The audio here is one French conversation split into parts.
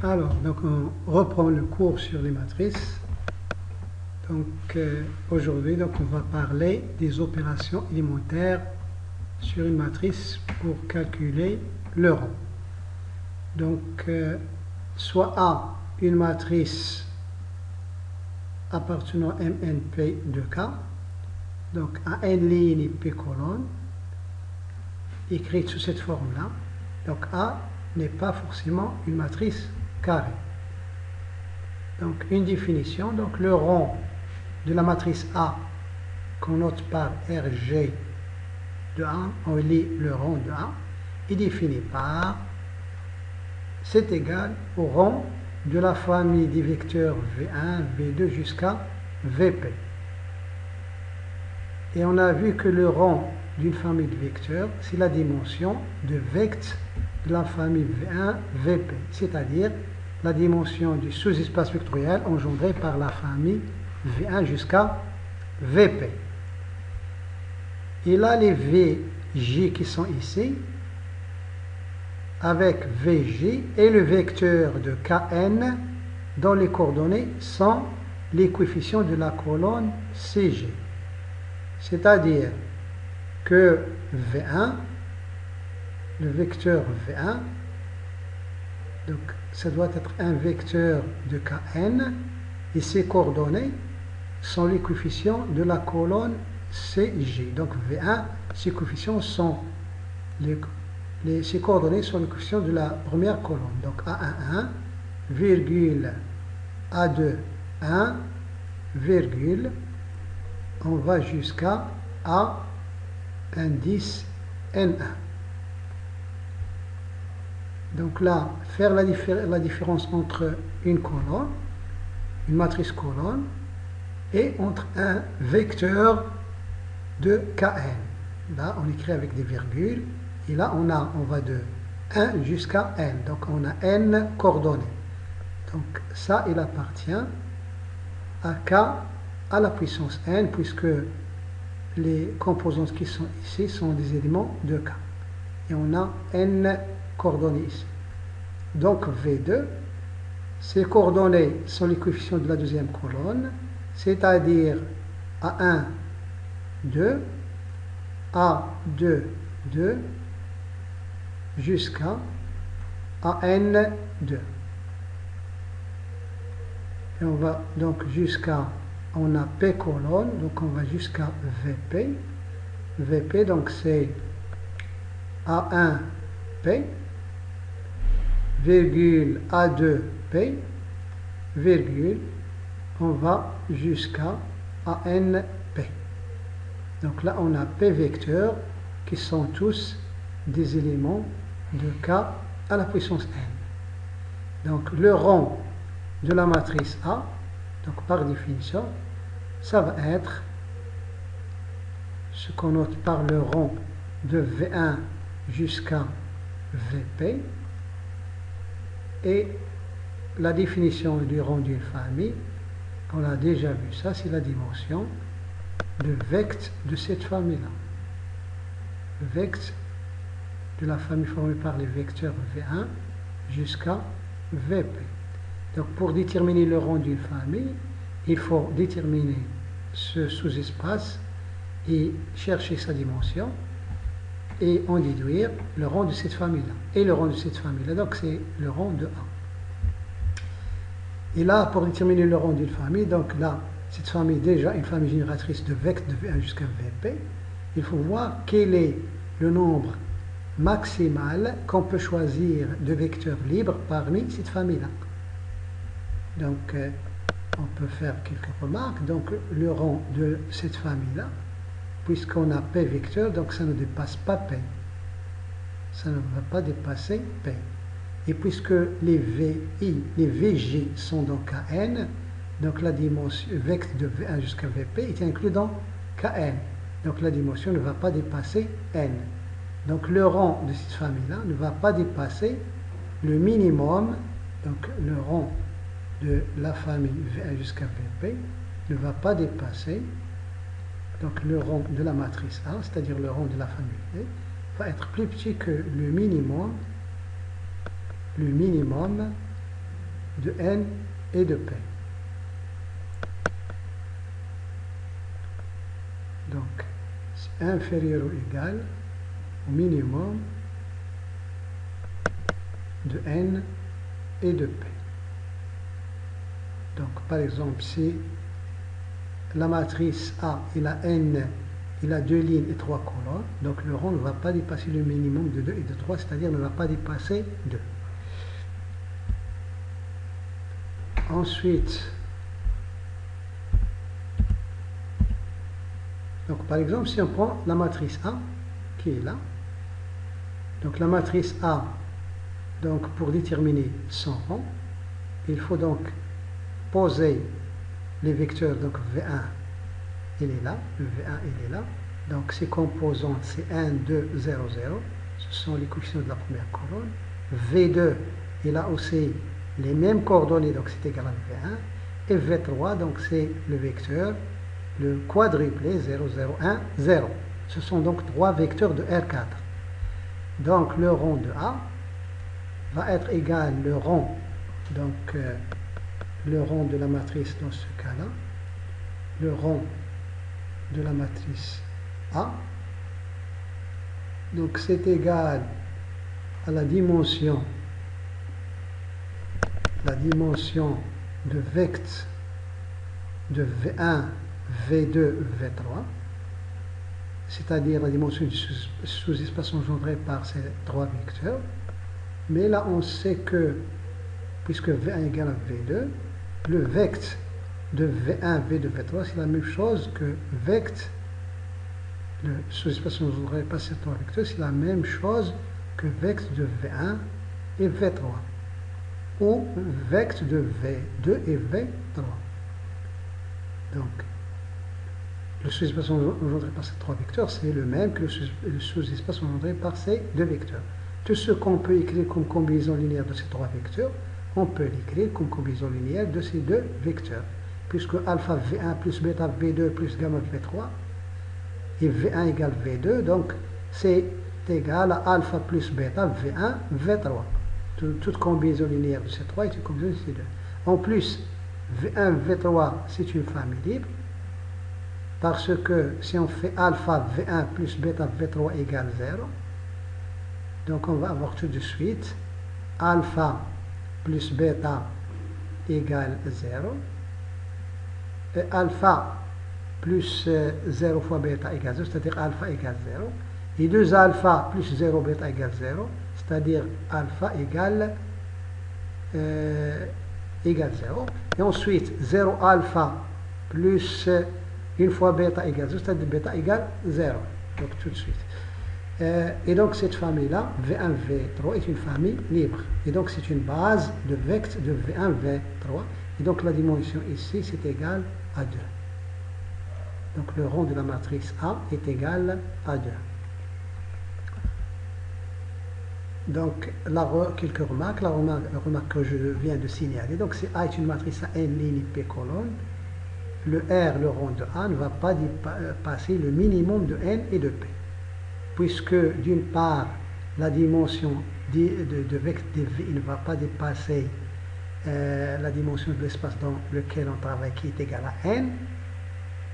Alors, donc on reprend le cours sur les matrices. Donc aujourd'hui, on va parler des opérations élémentaires sur une matrice pour calculer le rang. Donc, soit A, une matrice appartenant à MNP de K, donc à N ligne et P colonne, écrite sous cette forme-là. Donc A n'est pas forcément une matrice carrée. Donc une définition, donc le rang de la matrice A qu'on note par RG de A, on lit le rang de A, est défini par, c'est égal au rang de la famille des vecteurs V1, V2 jusqu'à Vp. Et on a vu que le rang d'une famille de vecteurs, c'est la dimension de vectes de la famille V1, Vp, c'est-à-dire la dimension du sous-espace vectoriel engendré par la famille V1 jusqu'à Vp. Et là, les Vj qui sont ici, avec Vj et le vecteur de Kn, dont les coordonnées sont les coefficients de la colonne Cg. C'est-à-dire que V1, le vecteur V1, donc ça doit être un vecteur de Kn, et ses coordonnées sont les coefficients de la colonne Cg. Donc V1, ses coefficients sont ses coordonnées sont les coefficients de la première colonne. Donc A11, virgule, A2, 1, virgule, on va jusqu'à A indice N1. Donc là, faire la différence entre une colonne, une matrice colonne, et entre un vecteur de Kn. Là, on écrit avec des virgules, et là, on va de 1 jusqu'à n. Donc, on a n coordonnées. Donc, ça, il appartient à k à la puissance n, puisque les composantes qui sont ici sont des éléments de k. Et on a n coordonnées ici. Donc, V2, ces coordonnées sont les coefficients de la deuxième colonne, c'est-à-dire A1, 2, A2, 2, jusqu'à AN2. Et on va donc jusqu'à, on a P colonne, donc on va jusqu'à VP. VP, donc c'est A1P, virgule A2P, virgule, on va jusqu'à ANP. Donc là, on a P vecteurs qui sont tous des éléments de K à la puissance n. Donc le rang de la matrice A, donc par définition, ça va être ce qu'on note par le rang de V1 jusqu'à Vp, et la définition du rang d'une famille, on a déjà vu ça, c'est la dimension de vectes de cette famille-là. Vectes de la famille formée par les vecteurs V1 jusqu'à Vp. Donc pour déterminer le rang d'une famille, il faut déterminer ce sous-espace et chercher sa dimension et en déduire le rang de cette famille-là. Et le rang de cette famille-là, donc c'est le rang de A. Et là, pour déterminer le rang d'une famille, donc là, cette famille est déjà une famille génératrice de vecteurs de V1 jusqu'à Vp. Il faut voir quel est le nombre maximal qu'on peut choisir de vecteurs libres parmi cette famille-là. Donc, on peut faire quelques remarques. Donc, le rang de cette famille-là, puisqu'on a P vecteurs, donc ça ne dépasse pas P. Ça ne va pas dépasser P. Et puisque les VI, les VJ sont dans Kn, donc la dimension vecte de V1 jusqu'à Vp est inclus dans Kn. Donc la dimension ne va pas dépasser n. Donc le rang de cette famille-là ne va pas dépasser le minimum, donc le rang de la famille V1 jusqu'à Vp ne va pas dépasser, donc le rang de la matrice A, c'est-à-dire le rang de la famille V, va être plus petit que le minimum de n et de p. Donc, c'est inférieur ou égal au minimum de n et de p. Donc, par exemple, si la matrice A, il a n, il a 2 lignes et 3 colonnes, donc le rang ne va pas dépasser le minimum de 2 et de 3, c'est-à-dire ne va pas dépasser 2. Ensuite, donc par exemple, si on prend la matrice A, qui est là, donc la matrice A, donc pour déterminer son rang, il faut donc poser les vecteurs, donc V1, il est là, le V1, il est là, donc ses composantes, c'est 1, 2, 0, 0, ce sont les coefficients de la première colonne. V2, il a aussi les mêmes coordonnées, donc c'est égal à V1, et V3, donc c'est le vecteur, le quadruplé, 0, 0, 1, 0. Ce sont donc 3 vecteurs de R4. Donc le rang de A va être égal le rang, donc le rang de la matrice dans ce cas-là, le rang de la matrice A, donc c'est égal à la dimension de vecte de V1, V2, V3, c'est-à-dire la dimension du sous-espace engendré par ces 3 vecteurs. Mais là, on sait que, puisque V1 égale à V2, le vecte de V1, V2, V3, c'est la même chose que vecte, le sous-espace engendré par ces 3 vecteurs, c'est la même chose que vecte de V1 et V3, ou vecte de V2 et V3. Donc, le sous-espace engendré par ces 3 vecteurs, c'est le même que le sous-espace engendré par ces 2 vecteurs. Tout ce qu'on peut écrire comme combinaison linéaire de ces 3 vecteurs, on peut l'écrire comme combinaison linéaire de ces 2 vecteurs. Puisque alpha V1 plus bêta V2 plus gamma V3 et V1 égale V2, donc c'est égal à alpha plus bêta V1 V3. Toute combinaison linéaire de ces 3 est une combinaison de ces 2. En plus, V1 V3 c'est une famille libre, parce que si on fait alpha V1 plus bêta V3 égale 0, donc on va avoir tout de suite alpha plus bêta égale 0, et alpha plus 0 fois bêta égale 0, c'est-à-dire alpha égale 0, et 2 alpha plus 0 bêta égale 0, c'est-à-dire alpha égale 0, et ensuite 0 alpha plus 1 fois bêta égale 0, c'est-à-dire bêta égale 0, donc tout de suite. Et donc cette famille-là, V1, V3, est une famille libre. Et donc c'est une base de vecte de V1, V3. Et donc la dimension ici, c'est égal à 2. Donc le rang de la matrice A est égal à 2. Donc quelques remarques. La remarque que je viens de signaler. Donc si A est une matrice à n lignes P colonnes, le R, le rang de A, ne va pas dépasser le minimum de n et de P. Puisque d'une part, la dimension de vecte dv ne va pas dépasser la dimension de l'espace dans lequel on travaille, qui est égal à n,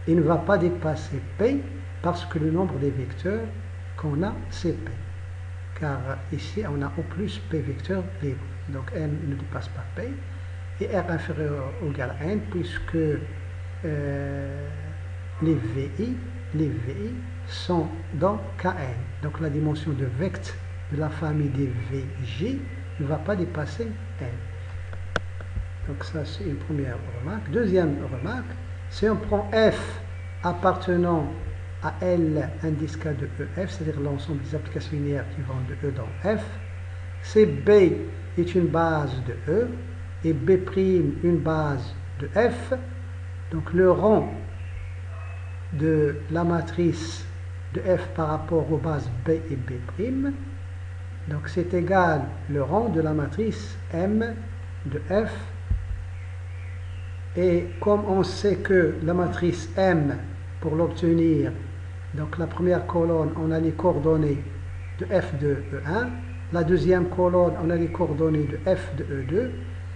il ne va pas dépasser p, parce que le nombre des vecteurs qu'on a, c'est p. Car ici, on a au plus p vecteurs libres. Donc n ne dépasse pas p, et r inférieur ou égal à n, puisque les VI sont dans Kn. Donc la dimension de vecte de la famille des VJ ne va pas dépasser n. Donc ça c'est une première remarque. Deuxième remarque, si on prend f appartenant à L indice K de EF, c'est-à-dire l'ensemble des applications linéaires qui vont de E dans F, c'est B est une base de E et B' une base de F. Donc le rang de la matrice de F par rapport aux bases B et B', donc c'est égal le rang de la matrice M de F. Et comme on sait que la matrice M, pour l'obtenir, donc la première colonne, on a les coordonnées de F de E1, la deuxième colonne, on a les coordonnées de F de E2,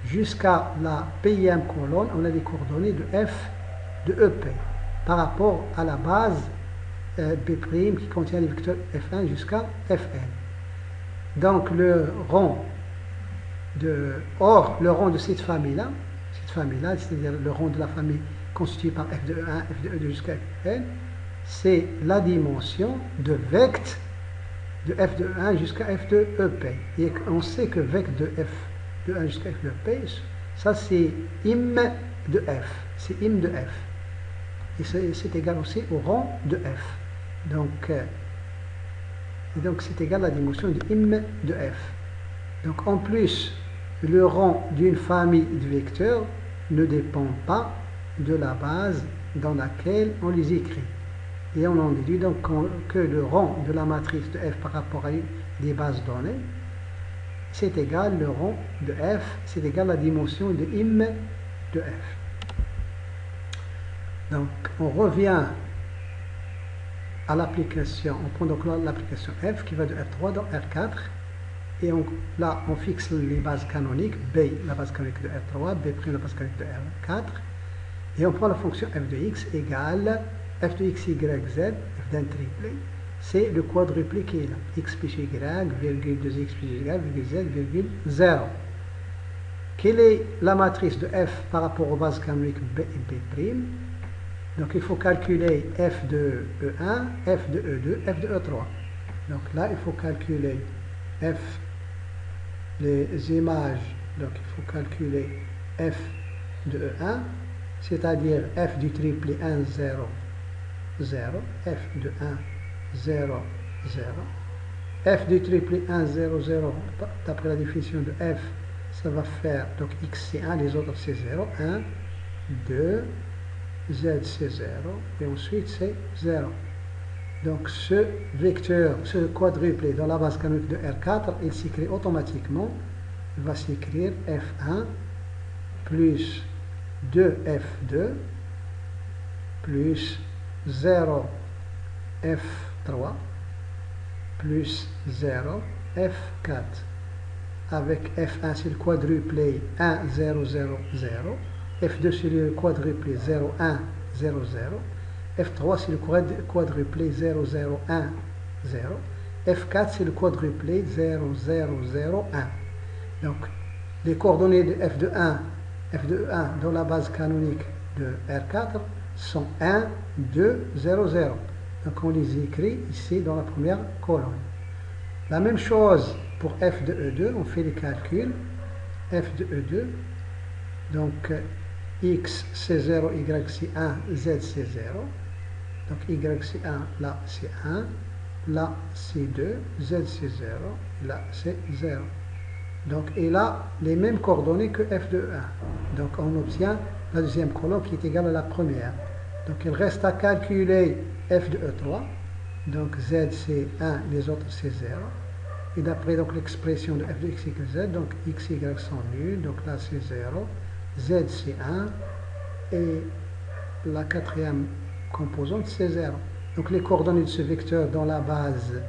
jusqu'à la Pème colonne, on a les coordonnées de F de EP par rapport à la base B' qui contient les vecteurs F1 jusqu'à Fn. Donc le rang de cette famille-là, c'est-à-dire le rang de la famille constitué par F de E1, F de E2 jusqu'à Fn, c'est la dimension de vecte de F de E1 jusqu'à F de EP. Et on sait que vecte de F de 1 jusqu'à F de EP, ça c'est im de F. C'est im de F. Et c'est égal aussi au rang de F. Donc c'est égal à la dimension de im de F. Donc en plus, le rang d'une famille de vecteurs ne dépend pas de la base dans laquelle on les écrit. Et on en déduit donc que le rang de la matrice de F par rapport à des bases données, c'est égal le rang de F, c'est égal à la dimension de im de F. Donc on revient à l'application, on prend donc l'application F qui va de R3 dans R4, et là on fixe les bases canoniques, B la base canonique de R3, B' la base canonique de R4, et on prend la fonction f de x égale f de x, y, z, f d'un triplé, c'est le quadruplé qui est là, x plus y, virgule 2x plus y, virgule z, virgule 0. Quelle est la matrice de f par rapport aux bases canoniques B et B'? Donc il faut calculer f de E1, f de E2, f de E3. Donc là il faut calculer f, les images, donc il faut calculer f de E1, c'est-à-dire f du triplé 1, 0, 0, f de 1, 0, 0, f du triplé 1, 0, 0, d'après la définition de f, ça va faire, donc x c'est 1, les autres c'est 0, 1, 2, z c'est 0, et ensuite c'est 0. Donc ce vecteur, ce quadruplé dans la base canonique de R4, il s'écrit automatiquement, il va s'écrire F1 plus 2F2 plus 0 F3 plus 0 F4. Avec F1 c'est le quadruplé 1, 0, 0, 0. F2 c'est le quadruplé 0, 1, 0, 0. F3 c'est le quadruplé 0, 0, 1, 0. F4 c'est le quadruplé 0, 0, 0, 1. Donc les coordonnées de F de 1, F de 1 dans la base canonique de R4 sont 1, 2, 0, 0. Donc on les écrit ici dans la première colonne. La même chose pour F de E2, on fait les calculs. F de E2, donc x c'est 0, y c'est 1, z c'est 0. Donc y c'est 1, là c'est 1, là c'est 2, z c'est 0, là c'est 0. Donc et là, les mêmes coordonnées que f de 1. Donc on obtient la deuxième colonne qui est égale à la première. Donc il reste à calculer f de E3. Donc z c'est 1, les autres c'est 0. Et d'après l'expression de f de x, y, z, donc x, y sont nuls, donc là c'est 0. Z c'est 1 et la quatrième composante c'est 0. Donc les coordonnées de ce vecteur dans la base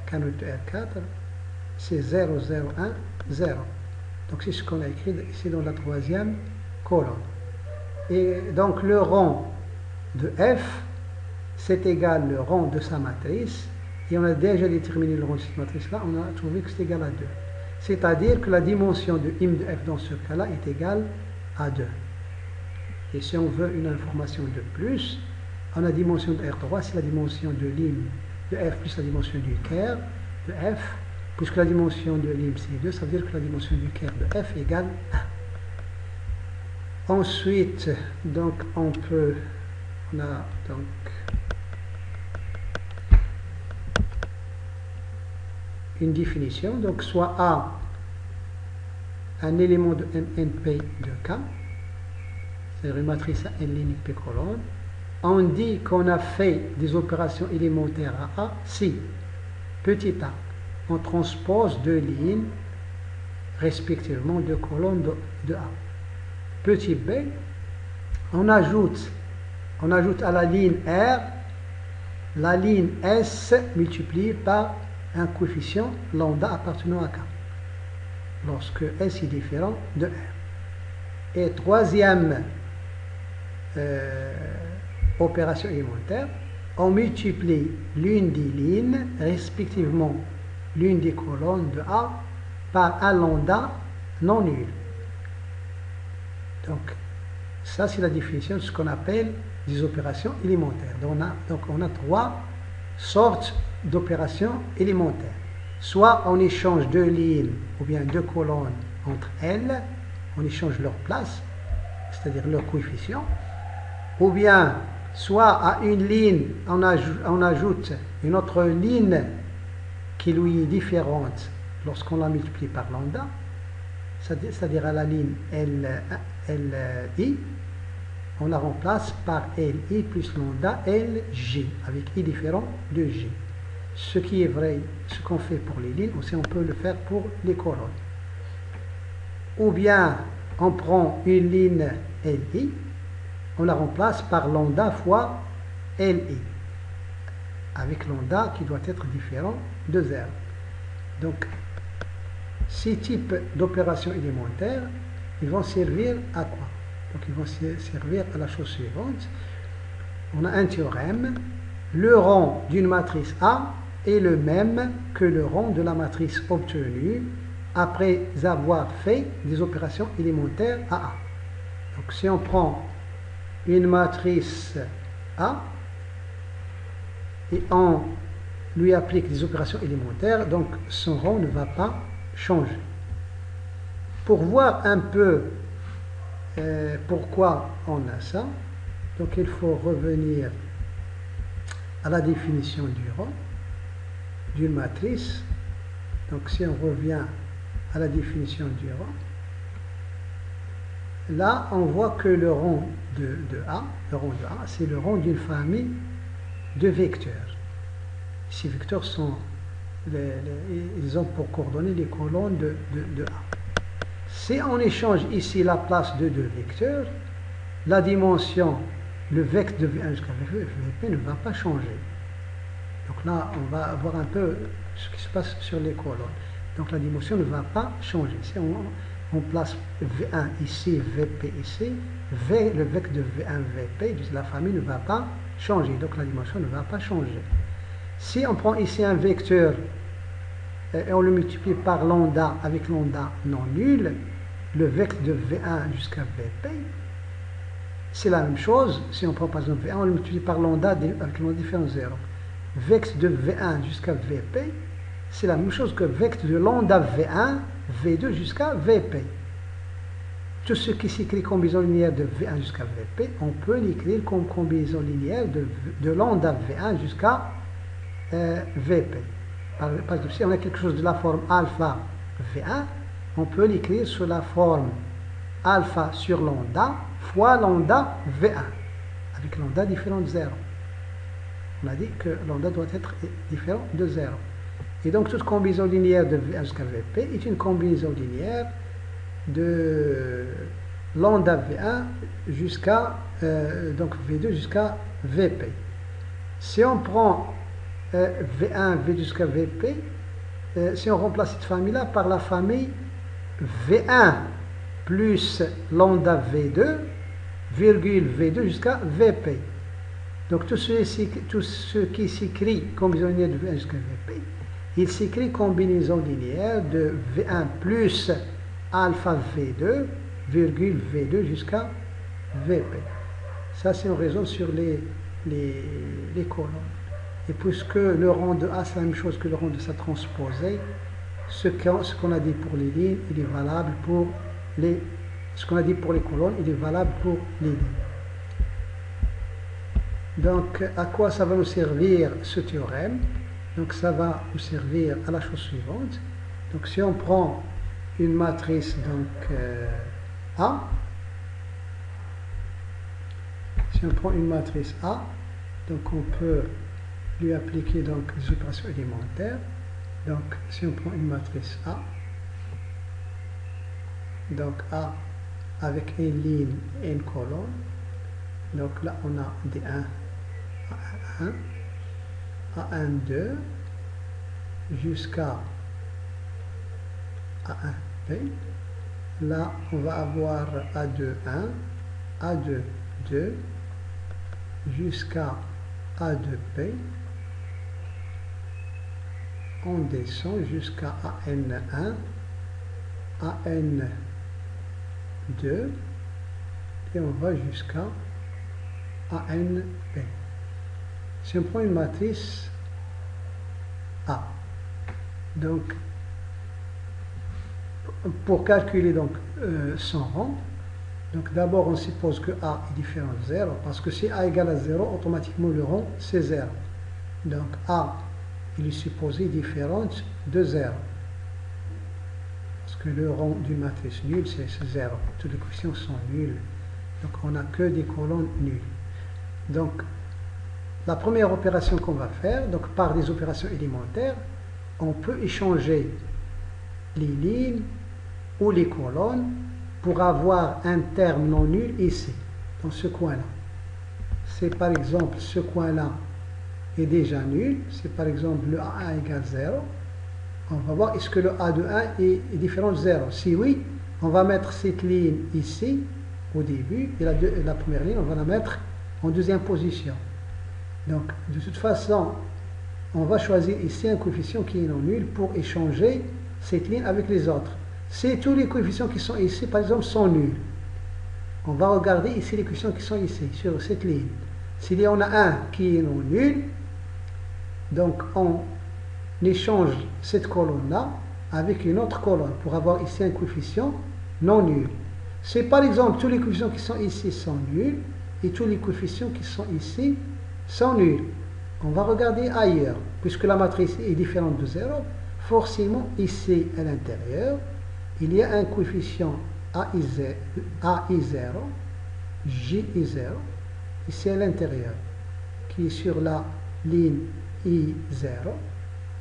canonique de R4 c'est 0, 0, 1, 0. Donc c'est ce qu'on a écrit ici dans la troisième colonne. Et donc le rang de f c'est égal le rang de sa matrice, et on a déjà déterminé le rang de cette matrice là, on a trouvé que c'est égal à 2. C'est-à-dire que la dimension de im de f dans ce cas-là est égale à 2. Et si on veut une information de plus, on a la dimension de R3, c'est la dimension de l'im de f plus la dimension du caire de f, puisque la dimension de l'im c'est 2, ça veut dire que la dimension du caire de f égale 1. Ensuite, donc on a donc une définition, donc soit A un élément de MNP de K, c'est-à-dire une matrice à n ligne P colonne. On dit qu'on a fait des opérations élémentaires à A si, petit a, on transpose deux lignes, respectivement deux colonnes de A. Petit b, on ajoute à la ligne R la ligne S multipliée par un coefficient lambda appartenant à K. lorsque S est différent de R. Et troisième opération élémentaire, on multiplie l'une des lignes, respectivement l'une des colonnes de A, par un lambda non nul. Donc, ça c'est la définition de ce qu'on appelle des opérations élémentaires. Donc on a trois sortes d'opérations élémentaires. Soit on échange deux lignes ou bien deux colonnes entre elles, on échange leur place, c'est-à-dire leur coefficient, ou bien soit à une ligne on ajoute une autre ligne qui lui est différente lorsqu'on la multiplie par lambda, c'est-à-dire à la ligne LI, on la remplace par LI plus lambda LJ, avec I différent de J. Ce qui est vrai, ce qu'on fait pour les lignes, aussi on peut le faire pour les colonnes. Ou bien, on prend une ligne LI, on la remplace par lambda fois LI, avec lambda qui doit être différent de 0. Donc, ces types d'opérations élémentaires, ils vont servir à quoi? Donc, ils vont servir à la chose suivante. On a un théorème. Le rang d'une matrice A est le même que le rang de la matrice obtenue après avoir fait des opérations élémentaires à A. Donc, si on prend une matrice A et on lui applique des opérations élémentaires, donc son rang ne va pas changer. Pour voir un peu pourquoi on a ça, donc il faut revenir à la définition du rang d'une matrice. Donc si on revient à la définition du rang, là on voit que le rang de A, c'est le rang d'une famille de vecteurs. Ces vecteurs sont ils ont pour coordonnées les colonnes de A. Si on échange ici la place de deux vecteurs, la dimension, le vecteur de V1 jusqu'à VP ne va pas changer. Donc là, on va voir un peu ce qui se passe sur les colonnes. Donc la dimension ne va pas changer. Si on place V1 ici, VP ici, le vecteur de V1, VP de la famille ne va pas changer. Donc la dimension ne va pas changer. Si on prend ici un vecteur et on le multiplie par lambda avec lambda non nul, le vecteur de V1 jusqu'à VP, c'est la même chose. Si on prend par exemple V1, on le multiplie par lambda avec lambda différent 0. Vecteur de V1 jusqu'à VP, c'est la même chose que vecteur de lambda V1, V2 jusqu'à VP. Tout ce qui s'écrit combinaison linéaire de V1 jusqu'à VP, on peut l'écrire comme combinaison linéaire de lambda V1 jusqu'à VP. Par exemple, si on a quelque chose de la forme alpha V1, on peut l'écrire sous la forme alpha sur lambda fois lambda V1, avec lambda différent de 0. On a dit que lambda doit être différent de 0. Et donc, toute combinaison linéaire de V1 jusqu'à VP est une combinaison linéaire de lambda V1 jusqu'à donc V2 jusqu'à VP. Si on prend V1, V jusqu'à VP, si on remplace cette famille-là par la famille V1 plus lambda V2, virgule V2 jusqu'à VP. Donc tout ce qui s'écrit combinaison linéaire de V1 jusqu'à VP, il s'écrit combinaison linéaire de V1 plus alpha V2, virgule V2 jusqu'à VP. Ça, c'est une raison sur les colonnes. Et puisque le rang de A, c'est la même chose que le rang de sa transposée, ce qu'on a dit pour les lignes, il est valable pour ce qu'on a dit pour les colonnes, il est valable pour les lignes. Donc, à quoi ça va nous servir ce théorème? Donc, ça va nous servir à la chose suivante. Donc, si on prend une matrice donc, A, si on prend une matrice A, donc on peut lui appliquer donc des opérations élémentaires. Donc, si on prend une matrice A, donc A avec une ligne et une colonne, donc là on a des 1, A1, A1, 2, jusqu'à A1, P. Là, on va avoir A2, 1, A2, 2, jusqu'à A2P. On descend jusqu'à AN1, AN2, et on va jusqu'à ANP. Si on prend une matrice A, donc pour calculer donc son rang, donc d'abord on suppose que A est différent de 0, parce que si A égale à 0, automatiquement le rang c'est 0. Donc A il est supposé différente de 0. Parce que le rang d'une matrice nulle c'est 0. Tous les coefficients sont nuls. Donc on n'a que des colonnes nulles. Donc la première opération qu'on va faire, donc par des opérations élémentaires, on peut échanger les lignes ou les colonnes pour avoir un terme non nul ici, dans ce coin-là. C'est par exemple ce coin-là est déjà nul, c'est par exemple le A1 égale 0. On va voir est-ce que le A de 1 est différent de 0. Si oui, on va mettre cette ligne ici au début et la première ligne on va la mettre en deuxième position. Donc de toute façon on va choisir ici un coefficient qui est non nul pour échanger cette ligne avec les autres. Si tous les coefficients qui sont ici par exemple sont nuls, on va regarder ici les coefficients qui sont ici sur cette ligne. S'il y en a un qui est non nul, donc on échange cette colonne-là avec une autre colonne pour avoir ici un coefficient non nul. Si par exemple tous les coefficients qui sont ici sont nuls et tous les coefficients qui sont ici sont nuls, on va regarder ailleurs. Puisque la matrice est différente de 0, forcément ici à l'intérieur, il y a un coefficient AI0, JI0, ici à l'intérieur, qui est sur la ligne I0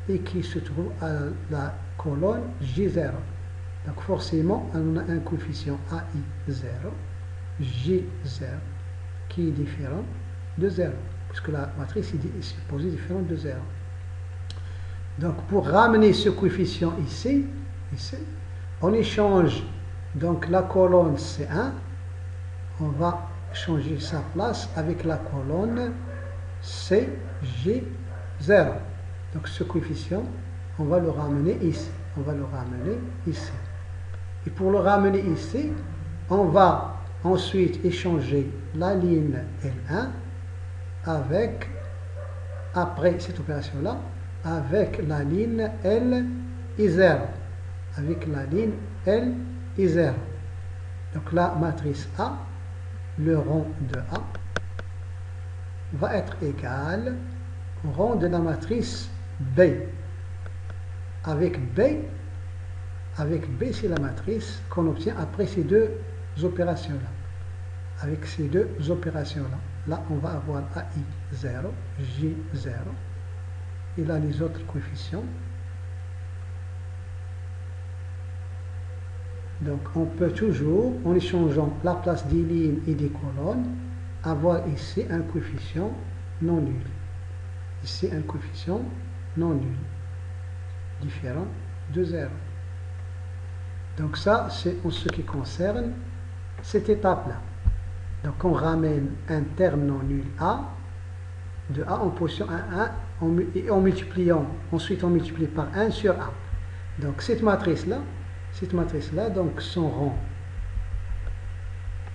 et qui se trouve à la colonne J0. Donc forcément, on a un coefficient AI0, J0, qui est différent de 0, puisque la matrice est supposée différente de 0. Donc pour ramener ce coefficient ici, on échange donc la colonne C1, on va changer sa place avec la colonne CJ0. Donc ce coefficient, on va le ramener ici. Et pour le ramener ici, on va ensuite échanger la ligne L1 avec, après cette opération-là, avec la ligne LI0. Donc la matrice A, le rang de A, va être égal au rang de la matrice B. Avec B, c'est la matrice qu'on obtient après ces deux opérations-là. Avec ces deux opérations-là, là on va avoir AI0, J0, et là les autres coefficients. Donc on peut toujours, en échangeant la place des lignes et des colonnes, avoir ici un coefficient non nul. Ici un coefficient non nul, différent de 0. Donc ça, c'est en ce qui concerne cette étape-là. Donc on ramène un terme non nul A, de A en position 1, 1, et en multipliant, ensuite on multiplie par 1 sur A. Donc cette matrice-là, donc son rang.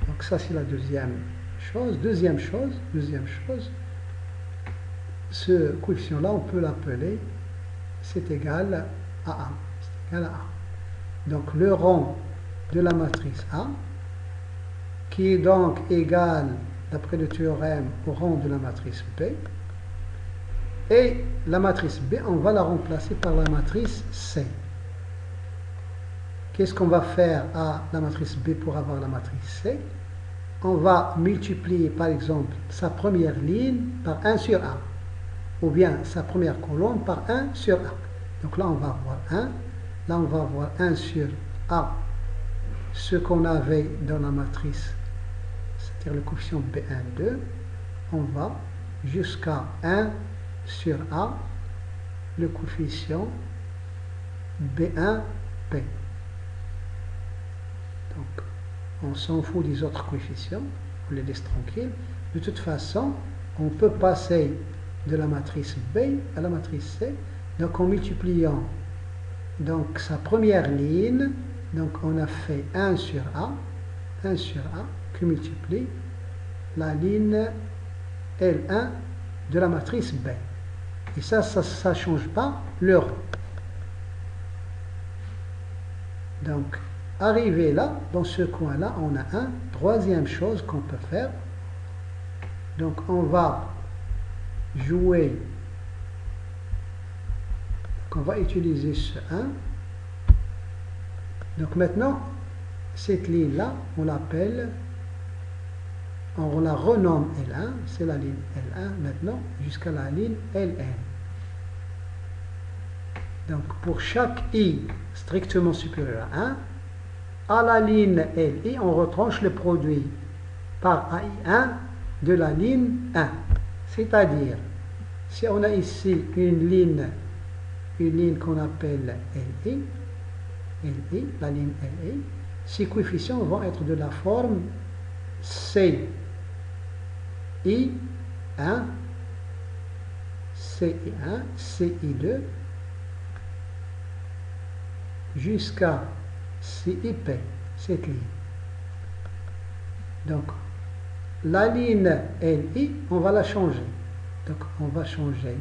Donc ça c'est la deuxième chose. Deuxième chose, ce coefficient-là, on peut l'appeler, c'est égal à A. Donc le rang de la matrice A, qui est donc égal, d'après le théorème, au rang de la matrice B. Et la matrice B, on va la remplacer par la matrice C. Qu'est-ce qu'on va faire à la matrice B pour avoir la matrice C? On va multiplier, par exemple, sa première ligne par 1 sur A. Ou bien sa première colonne par 1 sur A. Donc là, on va avoir 1. Là, on va avoir 1 sur A, ce qu'on avait dans la matrice, c'est-à-dire le coefficient B1, 2. On va jusqu'à 1 sur A, le coefficient B1, P. on s'en fout des autres coefficients, on les laisse tranquilles. De toute façon, on peut passer de la matrice B à la matrice C, donc en multipliant donc, sa première ligne, donc on a fait 1 sur A qui multiplie la ligne L1 de la matrice B. Et ça ne change pas le rang. Donc, arrivé là, dans ce coin-là, on a un troisième chose qu'on peut faire. Donc, on va jouer, on va utiliser ce 1. Donc maintenant, cette ligne-là, on l'appelle, on la renomme L1, c'est la ligne L1 maintenant, jusqu'à la ligne Ln. Donc pour chaque i strictement supérieur à 1, à la ligne Li, on retranche le produit par AI1 de la ligne 1. C'est-à-dire, si on a ici une ligne qu'on appelle Li, la ligne Li, ces coefficients vont être de la forme CI1, CI1, CI2, jusqu'à CIP, cette ligne. Donc, la ligne Li, on va la changer. Donc, on va changer.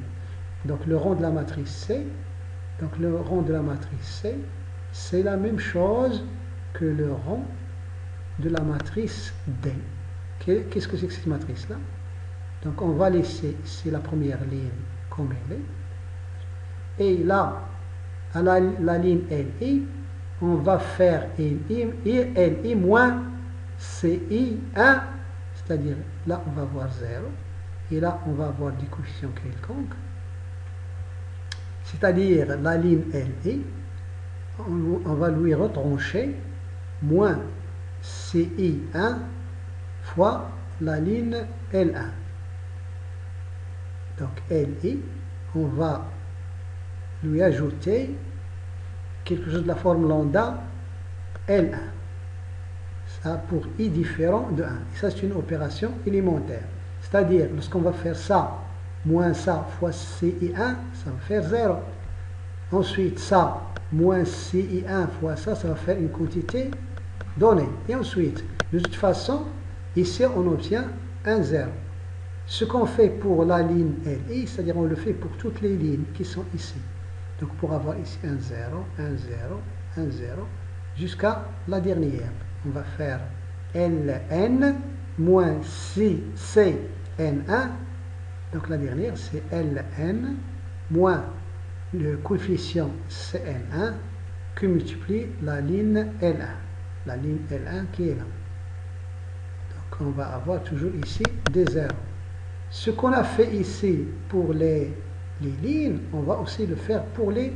Donc, le rang de la matrice C. Donc, le rang de la matrice C, c'est la même chose que le rang de la matrice D. Qu'est-ce que c'est que cette matrice-là? Donc, on va laisser ici la première ligne comme elle est. Et là, à la ligne Li, on va faire Li moins CI1, c'est-à-dire là, on va avoir 0. Et là, on va avoir des coefficients quelconques. C'est-à-dire la ligne Li, on va lui retrancher moins CI1 fois la ligne L1. Donc Li, on va lui ajouter quelque chose de la forme lambda L1. Ça pour i différent de 1. Et ça, c'est une opération élémentaire. C'est-à-dire, lorsqu'on va faire ça, moins ça fois CI1, ça va faire 0. Ensuite, ça, moins CI1 fois ça va faire une quantité donnée. Et ensuite, de toute façon, ici, on obtient un 0. Ce qu'on fait pour la ligne Li, c'est-à-dire on le fait pour toutes les lignes qui sont ici. Donc, pour avoir ici un 0, un 0, un 0, jusqu'à la dernière. On va faire Ln moins Cn1. Donc, la dernière, c'est Ln moins le coefficient Cn1 qui multiplie la ligne L1. La ligne L1 qui est là. Donc, on va avoir toujours ici des 0. Ce qu'on a fait ici pour les lignes, on va aussi le faire pour les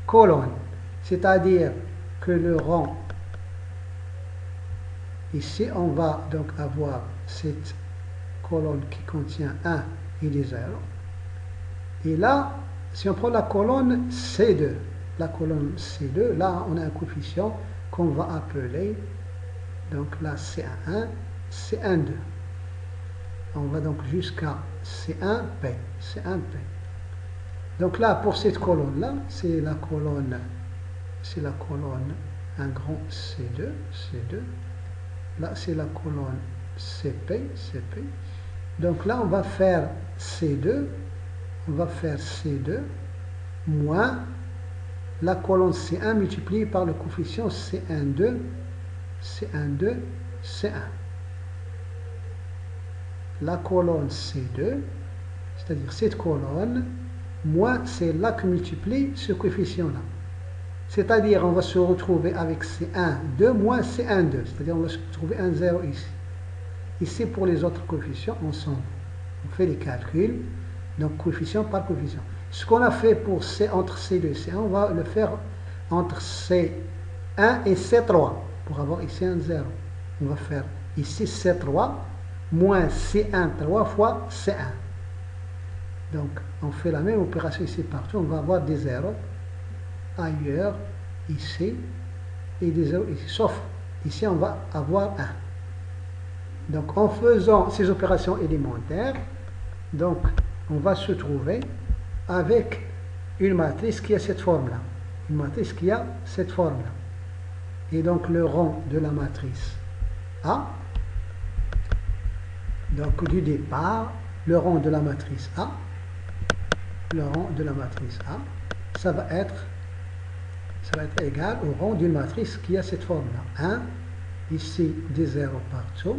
colonnes. C'est-à-dire que le rang, ici, on va donc avoir cette colonne qui contient 1 et des 0. Et là, si on prend la colonne C2, là, on a un coefficient qu'on va appeler, donc là, C1, C12. On va donc jusqu'à C1P. Donc là, pour cette colonne-là, c'est la colonne, un grand C2. Là, c'est la colonne CP. Donc là, on va faire C2 moins la colonne C1 multipliée par le coefficient C12, C1. La colonne C2, c'est-à-dire cette colonne, moins c'est là que multiplie ce coefficient-là. C'est-à-dire, on va se retrouver avec C12 moins C12, c'est-à-dire on va se trouver un 0 ici. Ici, pour les autres coefficients, on fait les calculs, donc coefficient par coefficient. Ce qu'on a fait pour entre C2 et C1, on va le faire entre C1 et C3, pour avoir ici un 0. On va faire ici C3 moins C1 3 fois C1. Donc, on fait la même opération ici partout. On va avoir des 0 ailleurs, ici, et des 0 ici. Sauf Ici, on va avoir 1. Donc, en faisant ces opérations élémentaires, donc, on va se trouver avec une matrice qui a cette forme-là. Une matrice qui a cette forme-là. Et donc, le rang de la matrice A, donc du départ, le rang de la matrice A, le rang de la matrice A, ça va être égal au rang d'une matrice qui a cette forme-là. 1, ici des zéros partout,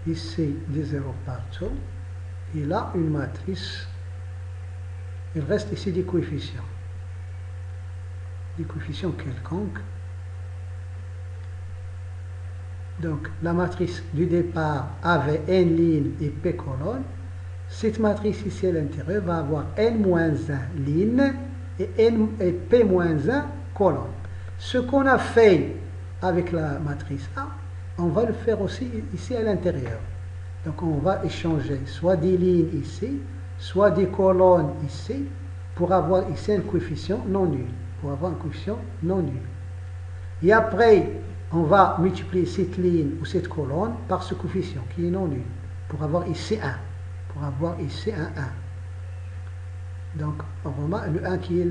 ici des zéros partout, et là une matrice, il reste ici des coefficients quelconques. Donc la matrice du départ avait n lignes et p colonnes. Cette matrice ici à l'intérieur va avoir n-1 lignes et p-1 colonnes. Ce qu'on a fait avec la matrice A, on va le faire aussi ici à l'intérieur. Donc on va échanger soit des lignes ici, soit des colonnes ici, pour avoir ici un coefficient non nul. Et après, on va multiplier cette ligne ou cette colonne par ce coefficient qui est non nul, pour avoir ici 1. Donc, on remarque le 1 qui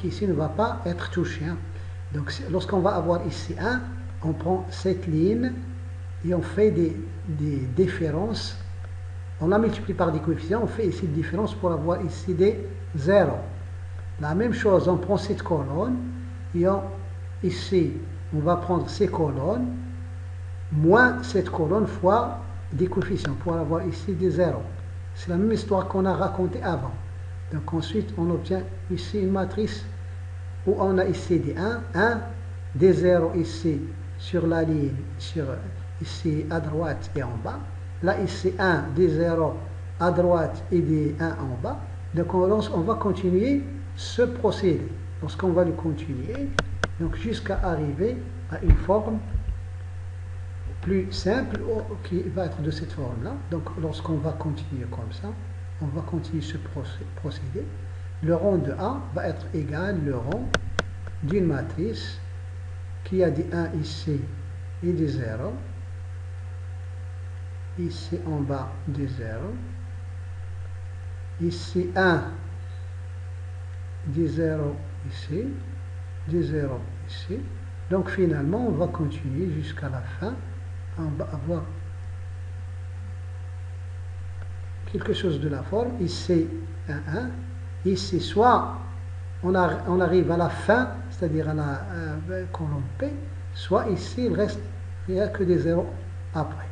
ici ne va pas être touché. Donc, lorsqu'on va avoir ici 1, on prend cette ligne et on fait des différences. On la multiplie par des coefficients, on fait ici des différences pour avoir ici des zéros. La même chose, on prend cette colonne et ici, on va prendre ces colonnes moins cette colonne fois des coefficients pour avoir ici des zéros. C'est la même histoire qu'on a racontée avant. Donc ensuite, on obtient ici une matrice où on a ici des 1, des 0 ici sur la ligne, ici à droite et en bas. Là, ici 1, des 0 à droite et des 1 en bas. Donc on va continuer ce procédé. Lorsqu'on va le continuer, donc jusqu'à arriver à une forme plus simple qui va être de cette forme-là. Donc lorsqu'on va continuer comme ça, on va continuer ce procédé. Le rang de A va être égal au rang d'une matrice qui a des 1 ici et des 0. Ici en bas des 0. Ici 1, des 0 ici, des 0 ici. Donc finalement, on va continuer jusqu'à la fin. On va avoir quelque chose de la forme. Ici 1, 1. Ici, soit on arrive à la fin, c'est-à-dire à la colonne P, soit ici, il reste rien que des zéros après.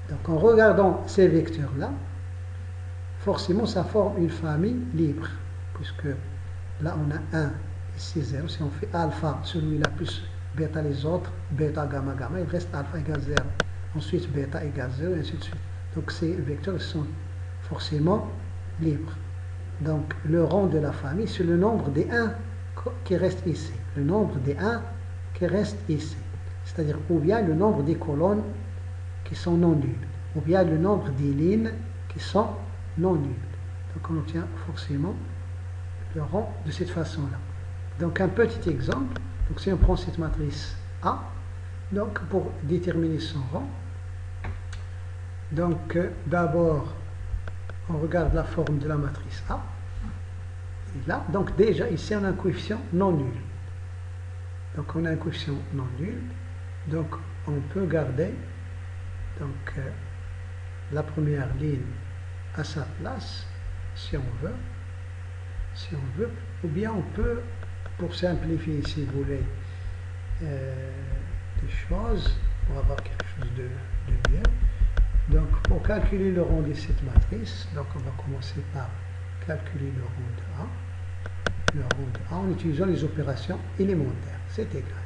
Donc en regardant ces vecteurs-là, forcément, ça forme une famille libre, puisque là, on a 1, ici 0. Si on fait alpha, celui-là, plus bêta les autres, bêta, gamma, gamma, il reste alpha égale 0. Ensuite, bêta égale 0, et ainsi de suite. Donc ces vecteurs sont forcément libres. Donc le rang de la famille, c'est le nombre des 1 qui reste ici. Le nombre des 1 qui reste ici. C'est-à-dire ou bien le nombre des colonnes qui sont non nulles, ou bien le nombre des lignes qui sont non nulles. Donc on obtient forcément le rang de cette façon-là. Donc un petit exemple. Donc si on prend cette matrice A, donc pour déterminer son rang, donc d'abord on regarde la forme de la matrice A. Et là, donc déjà ici on a un coefficient non nul. Donc on a un coefficient non nul. Donc on peut garder donc la première ligne à sa place si on veut, ou bien on peut, pour simplifier si vous voulez des choses, pour avoir quelque chose de mieux. Donc pour calculer le rang de cette matrice, donc on va commencer par calculer le rang de A. Le rang de A en utilisant les opérations élémentaires, c'est égal.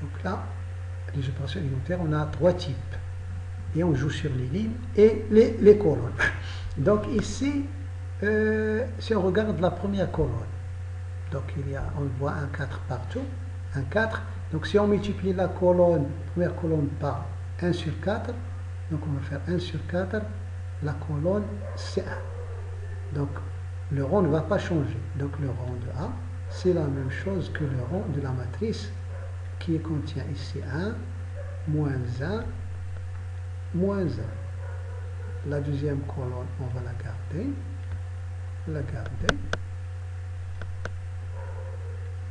Donc là, les opérations élémentaires, on a 3 types. Et on joue sur les lignes et les colonnes. Donc ici, si on regarde la première colonne, donc on voit un 4 partout, un 4. Donc si on multiplie la première colonne par 1 sur 4, donc on va faire 1 sur 4, la colonne c'est 1. Donc le rang ne va pas changer. Donc le rang de A, c'est la même chose que le rang de la matrice qui contient ici 1, moins 1, moins 1. La deuxième colonne, on va la garder.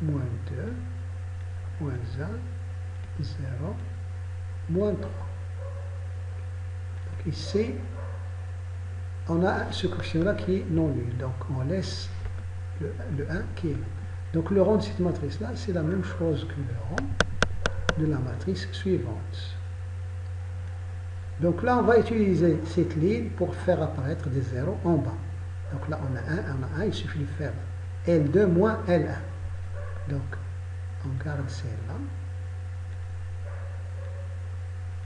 Moins 2, moins 1, 0, moins 3. Donc ici, on a ce coefficient-là qui est non nul. Donc on laisse le 1 qui est là. Donc le rond de cette matrice-là, c'est la même chose que le rond de la matrice suivante. Donc là, on va utiliser cette ligne pour faire apparaître des zéros en bas. Donc là, on a 1, il suffit de faire L2 moins L1. Donc, on garde celle-là.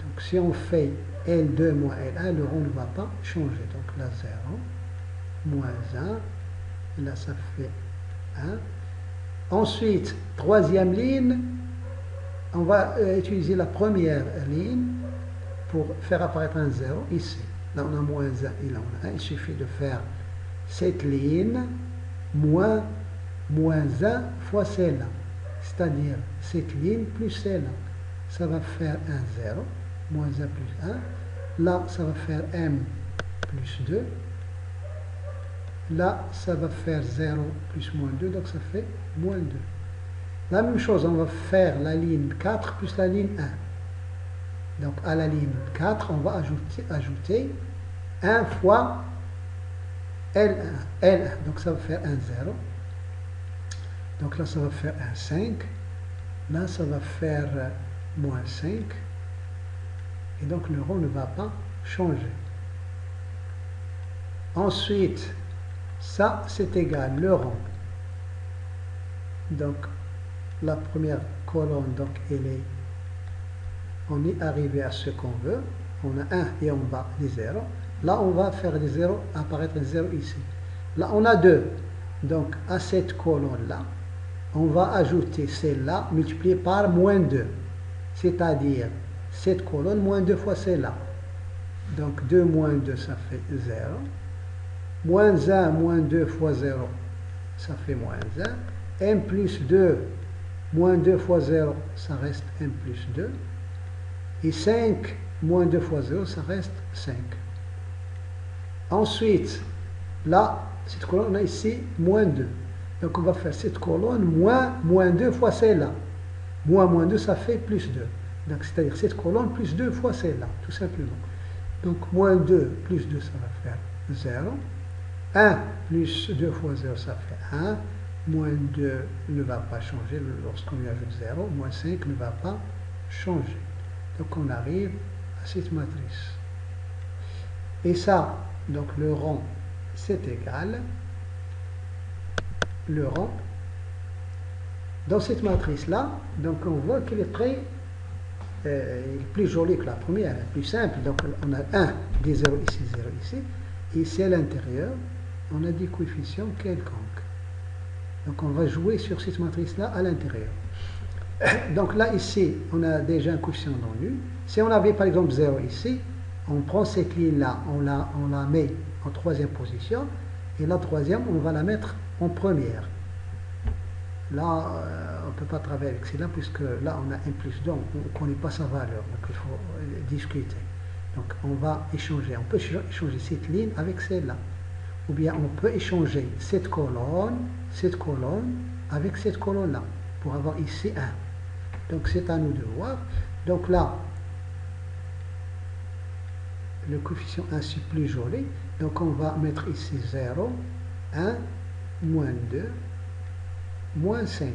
Donc si on fait L2 moins L1, le rond ne va pas changer. Donc là, 0, moins 1, là, ça fait 1. Ensuite, troisième ligne, on va utiliser la première ligne pour faire apparaître un 0 ici. Là, on a moins 1 et là, on a 1. Il suffit de faire cette ligne moins 1 fois celle-là. C'est-à-dire cette ligne plus celle-là. Ça va faire un 0, moins 1 plus 1. Là, ça va faire m plus 2. Là, ça va faire 0 plus moins 2, donc ça fait moins 2. La même chose, on va faire la ligne 4 plus la ligne 1. Donc à la ligne 4, on va ajouter 1 fois L1. Donc ça va faire un 0. Donc là, ça va faire un 5. Là, ça va faire moins 5. Et donc le rond ne va pas changer. Ensuite, ça, c'est égal, le rond. Donc, la première colonne, donc, on est arrivé à ce qu'on veut. On a 1 et en bas des 0. Là, on va faire des 0, apparaître des 0 ici. Là, on a 2. Donc, à cette colonne-là, on va ajouter celle-là multipliée par moins 2. C'est-à-dire, cette colonne, moins 2 fois celle-là. Donc, 2 moins 2, ça fait 0. Moins 1, moins 2 fois 0, ça fait moins 1. M plus 2, moins 2 fois 0, ça reste M plus 2. Et 5, moins 2 fois 0, ça reste 5. Ensuite, là, cette colonne, on a ici moins 2. Donc, on va faire cette colonne moins 2 fois celle-là. Moins 2, ça fait plus 2. Donc, c'est-à-dire cette colonne plus 2 fois celle-là, tout simplement. Donc, moins 2 plus 2, ça va faire 0. 1 plus 2 fois 0, ça fait 1. Moins 2 ne va pas changer lorsqu'on y ajoute 0. Moins 5 ne va pas changer. Donc on arrive à cette matrice. Et ça, donc le rond, c'est égal. Le rond. Dans cette matrice-là, donc on voit qu'il est très il est plus joli que la première, elle est plus simple. Donc on a 1, des 0 ici, 0 ici. Et ici à l'intérieur, on a des coefficients quelconques. Donc on va jouer sur cette matrice-là à l'intérieur. Donc là, ici, on a déjà un coefficient non nul. Si on avait par exemple 0 ici, on prend cette ligne-là, on la met en troisième position, et la troisième, on va la mettre en première. Là, on ne peut pas travailler avec celle-là, puisque là, on a 1 plus 2, on ne connaît pas sa valeur, donc il faut discuter. Donc on va échanger, on peut échanger cette ligne avec celle-là. Ou bien on peut échanger cette colonne avec cette colonne-là, pour avoir ici 1. Donc c'est à nous de voir. Donc là, le coefficient 1 c'est plus joli. Donc on va mettre ici 0, 1, moins 2, moins 5.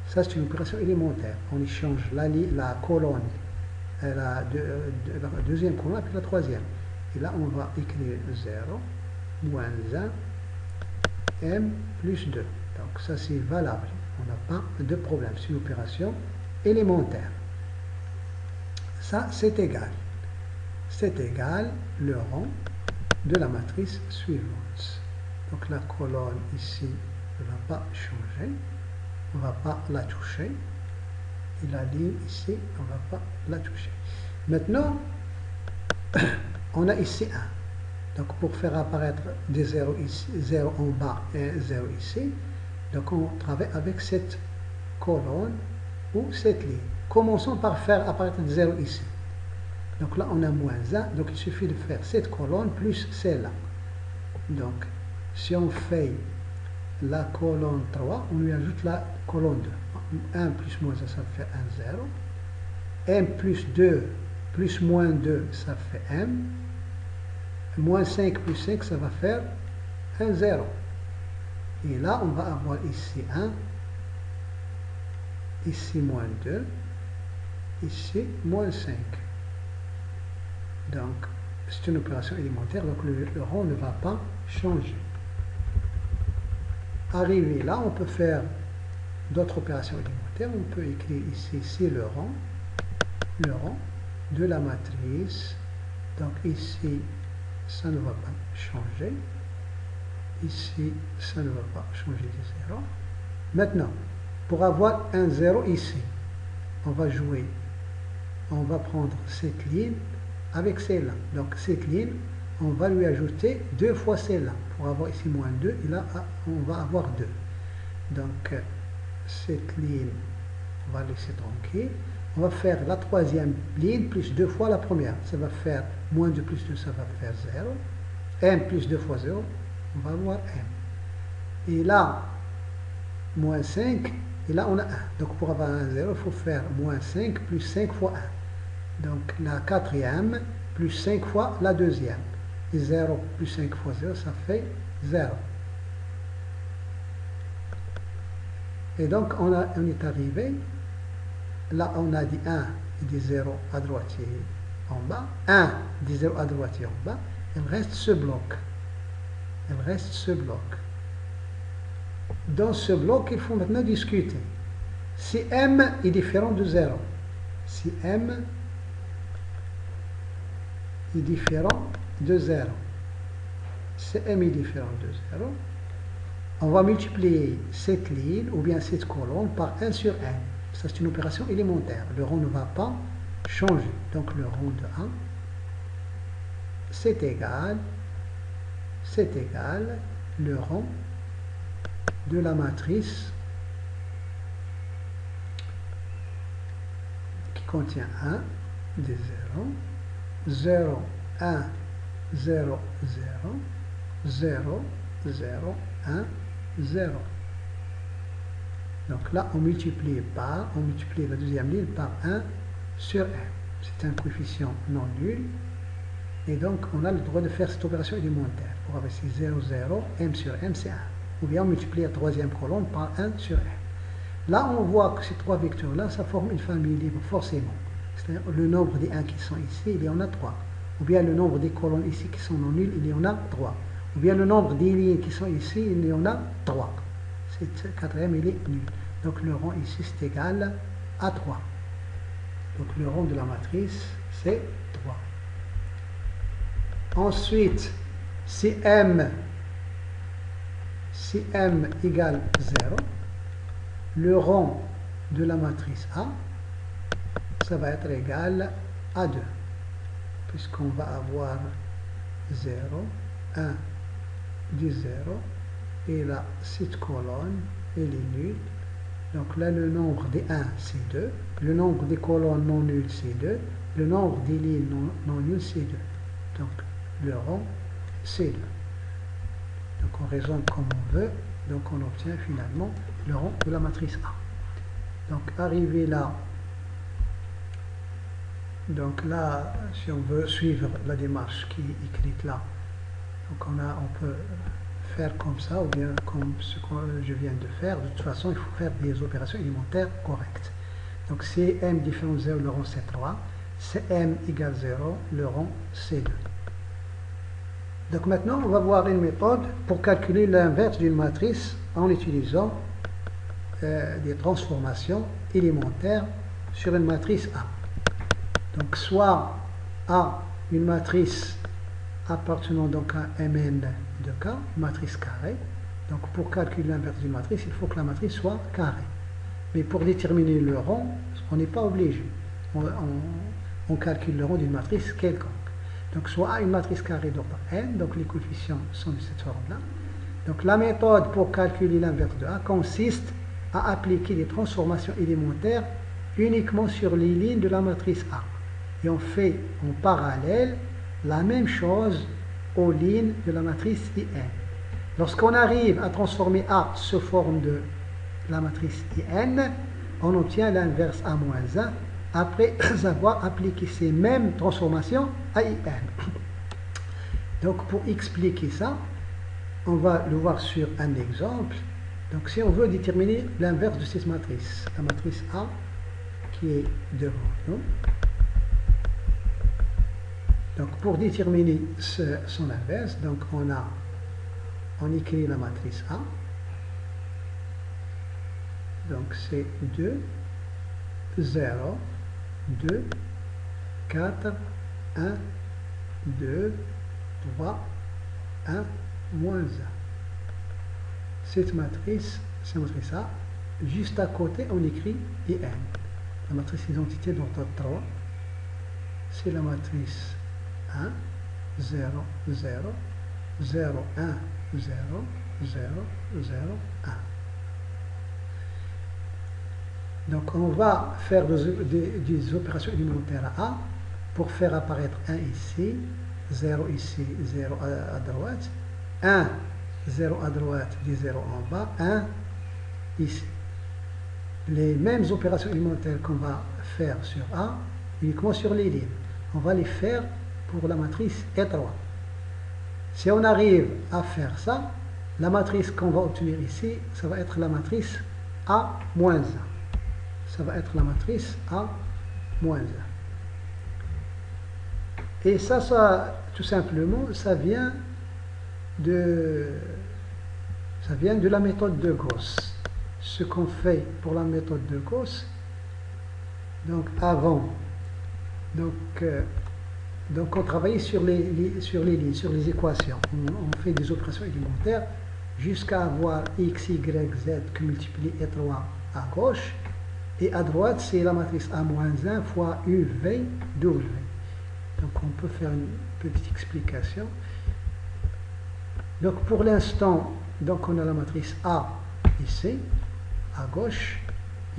Ça c'est une opération élémentaire. On échange la colonne, la deuxième colonne avec la troisième. Et là on va écrire 0, moins 1, m plus 2. Donc ça c'est valable. On n'a pas de problème. C'est une opération élémentaire. Ça c'est égal. C'est égal le rond de la matrice suivante. Donc la colonne ici ne va pas changer. On ne va pas la toucher. Et la ligne ici, on ne va pas la toucher. Maintenant, on a ici 1. Donc pour faire apparaître des 0 ici, 0 en bas et 0 ici, donc on travaille avec cette colonne ou cette ligne. Commençons par faire apparaître 0 ici. Donc là, on a moins 1. Donc il suffit de faire cette colonne plus celle-là. Donc, si on fait la colonne 3, on lui ajoute la colonne 2. 1 plus moins 1, ça fait 1, 0. M plus 2 plus moins 2, ça fait M. Moins 5 plus 5, ça va faire 1, 0. Et là, on va avoir ici 1. Ici, moins 2. Ici, moins 5. Donc, c'est une opération élémentaire, donc le rond ne va pas changer. Arrivé là, on peut faire d'autres opérations élémentaires. On peut écrire ici, c'est le rond de la matrice. Donc ici, ça ne va pas changer. Ici, ça ne va pas changer de 0. Maintenant, pour avoir un 0 ici, on va jouer. On va prendre cette ligne avec celle-là. Donc cette ligne, on va lui ajouter 2 fois celle-là. Pour avoir ici moins 2, et là, on va avoir 2. Donc cette ligne, on va laisser tranquille. On va faire la troisième ligne plus 2 fois la première. Ça va faire moins 2 plus 2, ça va faire 0. M plus 2 fois 0, on va avoir M. Et là, moins 5, et là on a 1. Donc pour avoir un 0, il faut faire moins 5 plus 5 fois 1. Donc la quatrième plus 5 fois la deuxième. Et 0 plus 5 fois 0, ça fait 0. Et donc on est arrivé. Là, on a dit 1 et dit 0 à droite et en bas. 1 dit 0 à droite et en bas. Il reste ce bloc. Il reste ce bloc. Dans ce bloc, il faut maintenant discuter. Si M est différent de 0, si M est différent de 0, si M est différent de 0, on va multiplier cette ligne ou bien cette colonne par 1 sur M. Ça, c'est une opération élémentaire. Le rond ne va pas changer. Donc, le rond de 1, c'est égal le rond de la matrice qui contient 1, des 0, 0, 1, 0, 0, 0, 0, 1, 0. Donc là, on multiplie la deuxième ligne par 1 sur M. C'est un coefficient non nul. Et donc, on a le droit de faire cette opération élémentaire. Pour avoir ici 0, 0, M sur M, c'est 1. Ou bien on multiplie la troisième colonne par 1 sur M. Là, on voit que ces trois vecteurs-là, ça forme une famille libre, forcément. C'est-à-dire le nombre des 1 qui sont ici, il y en a 3. Ou bien le nombre des colonnes ici qui sont non nulles, il y en a 3. Ou bien le nombre des lignes qui sont ici, il y en a 3. Cette quatrième, il est nul. Donc le rond ici, c'est égal à 3. Donc le rond de la matrice, c'est 3. Ensuite, si M égale 0, le rond de la matrice A, ça va être égal à 2. Puisqu'on va avoir 0, 1, du 0, et là, cette colonne, elle est nulle. Donc là, le nombre des 1, c'est 2. Le nombre des colonnes non nulles, c'est 2. Le nombre des lignes non nulles, c'est 2. Donc, le rond, c'est 2. Donc, on raisonne comme on veut. Donc, on obtient finalement le rond de la matrice A. Donc, arrivé là, donc là, si on veut suivre la démarche qui est écrite là, donc on peut faire comme ça, ou bien comme ce que je viens de faire. De toute façon, il faut faire des opérations élémentaires correctes. Donc, si M différent de 0, le rond c'est 3. Si M égale 0, le rond c'est 2. Donc maintenant, on va voir une méthode pour calculer l'inverse d'une matrice en utilisant des transformations élémentaires sur une matrice A. Donc, soit A, une matrice appartenant donc à Mn de K, une matrice carrée. Donc, pour calculer l'inverse d'une matrice, il faut que la matrice soit carrée. Mais pour déterminer le rond, on n'est pas obligé. On calcule le rond d'une matrice quelconque. Donc, soit A, une matrice carrée donc par N, donc les coefficients sont de cette forme-là. Donc, la méthode pour calculer l'inverse de A consiste à appliquer des transformations élémentaires uniquement sur les lignes de la matrice A. Et on fait en parallèle la même chose aux lignes de la matrice IN. Lorsqu'on arrive à transformer A sous forme de la matrice IN, on obtient l'inverse A-1 après avoir appliqué ces mêmes transformations à IN. Donc pour expliquer ça, on va le voir sur un exemple. Donc si on veut déterminer l'inverse de cette matrice, la matrice A qui est devant nous. Donc pour déterminer son inverse, donc on écrit la matrice A. Donc c'est 2, 0, 2, 4, 1, 2, 3, 1, moins 1. Cette matrice, c'est la matrice A. Juste à côté, on écrit IN. La matrice identité d'ordre 3, c'est la matrice 1, 0, 0, 0, 1, 0, 0, 0, 1. Donc on va faire des opérations élémentaires à A pour faire apparaître 1 ici, 0 ici, 0 à droite, 1, 0 à droite, des 0 en bas, 1 ici. Les mêmes opérations élémentaires qu'on va faire sur A, uniquement sur les lignes. On va les faire pour la matrice E3. Si on arrive à faire ça, la matrice qu'on va obtenir ici, ça va être la matrice A-1. Ça va être la matrice A-1. Et ça, tout simplement, ça vient de la méthode de Gauss. Ce qu'on fait pour la méthode de Gauss, donc avant, donc on travaille sur les lignes, sur les équations. On fait des opérations élémentaires jusqu'à avoir x, y, z que multiplie E3 à gauche. Et à droite, c'est la matrice A-1 fois U, V, W. Donc on peut faire une petite explication. Donc pour l'instant, donc on a la matrice A ici, à gauche,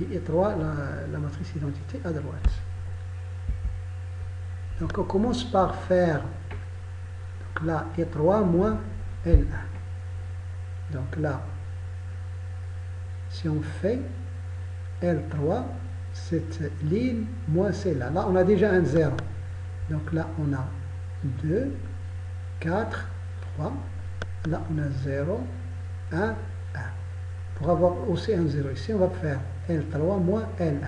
et E3, la matrice identité à droite. Donc on commence par faire donc là, E3 moins L1. Donc là, si on fait L3, cette ligne moins celle-là. Là, on a déjà un 0. Donc là, on a 2, 4, 3. Là, on a 0, 1, 1. Pour avoir aussi un 0 ici, on va faire L3 moins L1.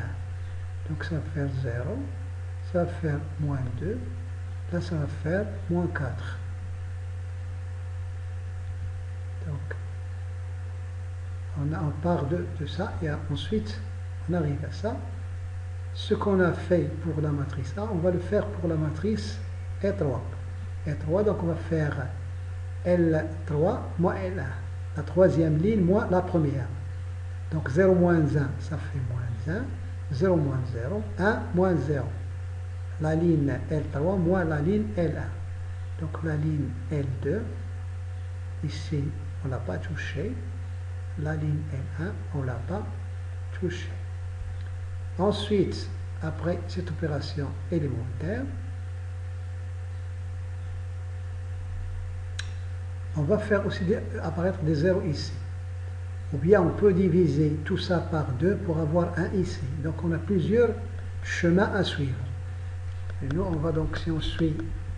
Donc ça va faire 0. Ça va faire moins 2. Là, ça va faire moins 4. Donc, on part de ça et ensuite, on arrive à ça. Ce qu'on a fait pour la matrice A, on va le faire pour la matrice E3. E3, donc on va faire L3 moins L1. La troisième ligne moins la première. Donc 0 moins 1, ça fait moins 1. 0 moins 0, 1 moins 0. La ligne L3 moins la ligne L1. Donc la ligne L2, ici, on ne l'a pas touché. La ligne L1, on ne l'a pas touché. Ensuite, après cette opération élémentaire, on va faire aussi apparaître des zéros ici. Ou bien on peut diviser tout ça par 2 pour avoir un ici. Donc on a plusieurs chemins à suivre. Et nous, on va donc, si on suit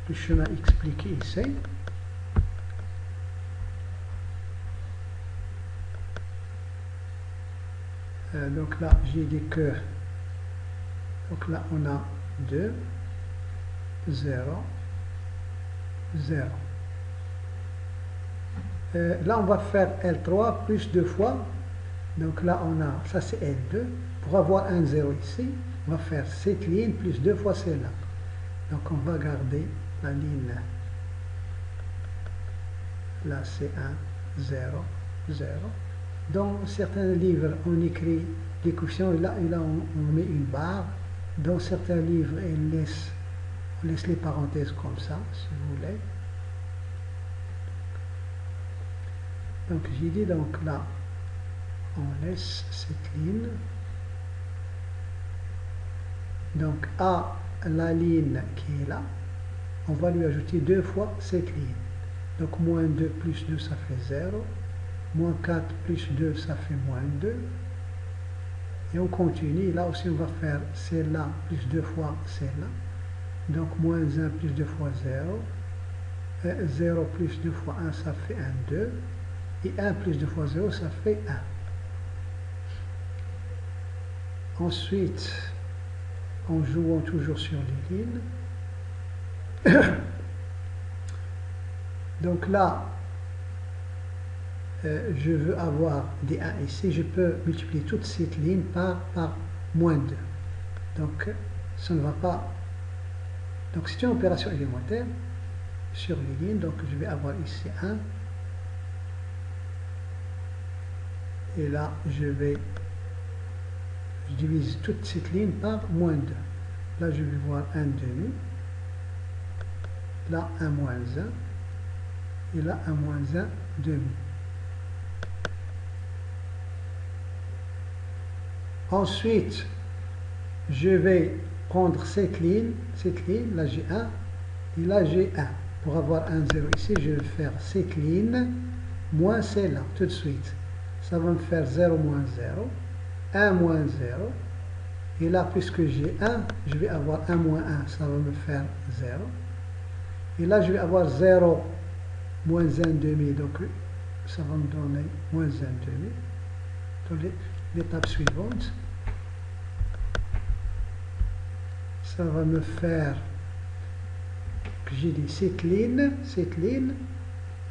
le chemin expliqué ici, donc là, j'ai dit que, donc là, on a 2, 0, 0. Là, on va faire L3 plus 2 fois. Donc là, on a, ça c'est L2. Pour avoir un 0 ici, on va faire cette ligne plus 2 fois celle-là. Donc on va garder la ligne. Là, c'est 1, 0, 0. Dans certains livres, on écrit les coefficients, et là on met une barre. Dans certains livres, on laisse les parenthèses comme ça, si vous voulez. Donc j'ai dit, donc là, on laisse cette ligne. Donc à la ligne qui est là, on va lui ajouter 2 fois cette ligne. Donc moins 2 plus 2, ça fait 0. Moins 4 plus 2, ça fait moins 2. Et on continue. Là aussi, on va faire celle-là plus 2 fois celle-là. Donc moins 1 plus 2 fois 0. 0 plus 2 fois 1, ça fait 1, 2. Et 1 plus 2 fois 0, ça fait 1. Ensuite, en jouant toujours sur les lignes. Donc là, je veux avoir des 1 ici. Je peux multiplier toute cette ligne par moins 2. Donc, ça ne va pas. Donc, c'est une opération élémentaire sur les lignes. Donc, je vais avoir ici 1. Et là, je divise toute cette ligne par moins 2. Là, je vais voir 1 demi. Là, 1 moins 1. Et là, 1 moins 1 demi. Ensuite, je vais prendre cette ligne, là j'ai 1, et là j'ai 1. Pour avoir 1, 0 ici, je vais faire cette ligne moins celle-là, tout de suite. Ça va me faire 0 moins 0, 1 moins 0, et là, puisque j'ai 1, je vais avoir 1 moins 1, ça va me faire 0. Et là, je vais avoir 0 moins 1 demi, donc ça va me donner moins 1 demi. Donc, l'étape suivante, ça va me faire, que j'ai dit, cette ligne,